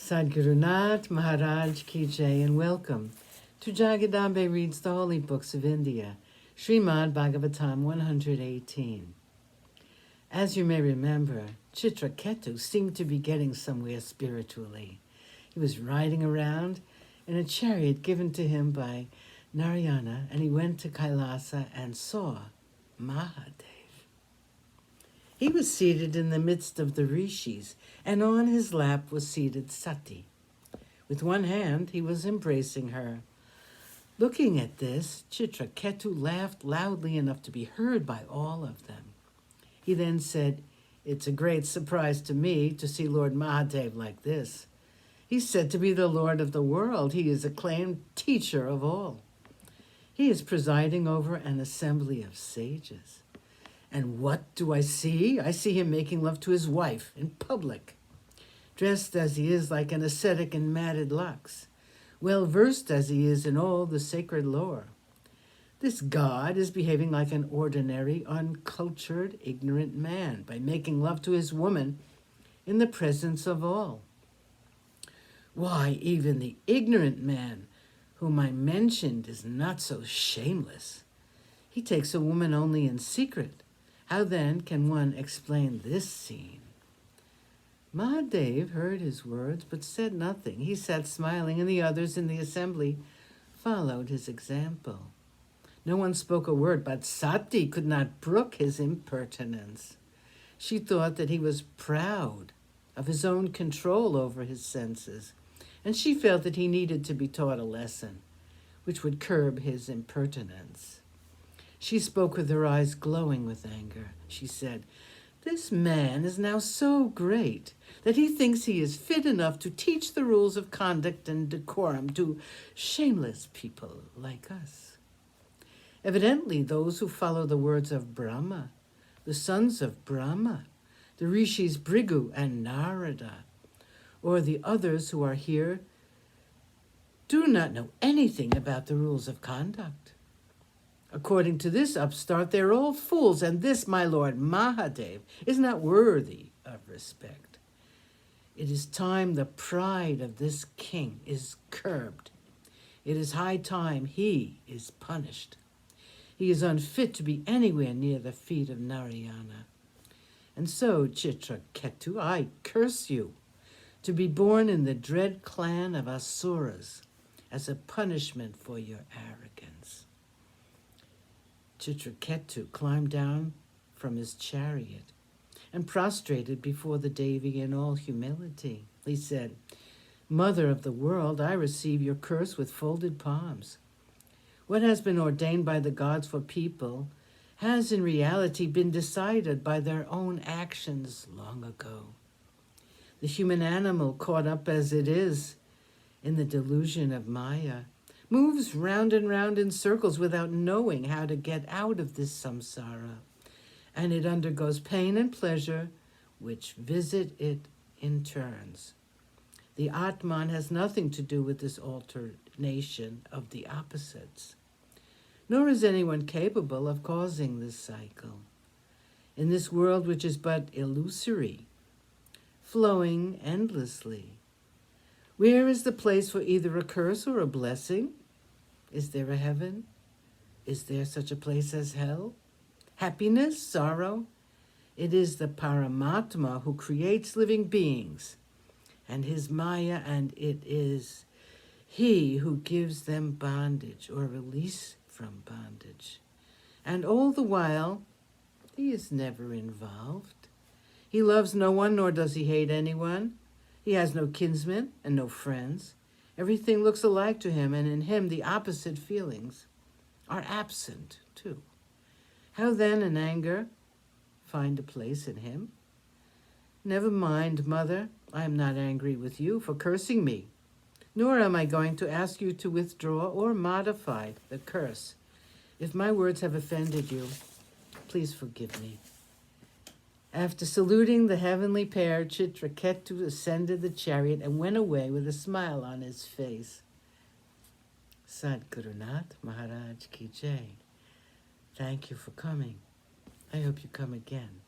Sadgurunath Maharaj Ki Jai, and welcome to Jagadambe Reads the Holy Books of India, ShrimadBhagavatam118. As you may remember, Chitraketu seemed to be getting somewhere spiritually. He was riding around in a chariot given to him by Narayana, and he went to Kailasa and saw Mahadev. He was seated in the midst of the rishis, and on his lap was seated Sati. With one hand, he was embracing her. Looking at this, Chitraketu laughed loudly enough to be heard by all of them. He then said, "It's a great surprise to me to see Lord Mahadev like this. He's said to be the Lord of the world. He is acclaimed teacher of all. He is presiding over an assembly of sages. And what do I see? I see him making love to his wife in public, dressed as he is like an ascetic in matted locks, well versed as he is in all the sacred lore. This god is behaving like an ordinary, uncultured, ignorant man by making love to his woman in the presence of all. Why, even the ignorant man whom I mentioned is not so shameless. He takes a woman only in secret. How then can one explain this scene?" Mahadev heard his words but said nothing. He sat smiling, and the others in the assembly followed his example. No one spoke a word, but Sati could not brook his impertinence. She thought that he was proud of his own control over his senses, and she felt that he needed to be taught a lesson which would curb his impertinence. She spoke with her eyes glowing with anger. She said, "This man is now so great that he thinks he is fit enough to teach the rules of conduct and decorum to shameless people like us. Evidently, those who follow the words of Brahma, the sons of Brahma, the rishis Bhrigu and Narada, or the others who are here, do not know anything about the rules of conduct. According to this upstart, they're all fools, and this, my lord Mahadev, is not worthy of respect. It is time the pride of this king is curbed. It is high time he is punished. He is unfit to be anywhere near the feet of Narayana. And so, Chitraketu, I curse you to be born in the dread clan of Asuras as a punishment for your arrogance." Chitraketu climbed down from his chariot and prostrated before the Devi in all humility. He said, "Mother of the world, I receive your curse with folded palms. What has been ordained by the gods for people has in reality been decided by their own actions long ago. The human animal, caught up as it is in the delusion of Maya, moves round and round in circles without knowing how to get out of this samsara, and it undergoes pain and pleasure which visit it in turns. The Atman has nothing to do with this alternation of the opposites, nor is anyone capable of causing this cycle. In this world which is but illusory, flowing endlessly, where is the place for either a curse or a blessing? Is there a heaven? Is there such a place as hell? Happiness, sorrow? It is the Paramatma who creates living beings and his Maya, and it is he who gives them bondage or release from bondage. And all the while, he is never involved. He loves no one, nor does he hate anyone. He has no kinsmen and no friends. Everything looks alike to him, and in him the opposite feelings are absent too. How then in anger find a place in him? Never mind, mother, I am not angry with you for cursing me, nor am I going to ask you to withdraw or modify the curse. If my words have offended you, please forgive me." After saluting the heavenly pair, Chitraketu ascended the chariot and went away with a smile on his face. Sadgurunath Maharaj Ki Jai. Thank you for coming. I hope you come again.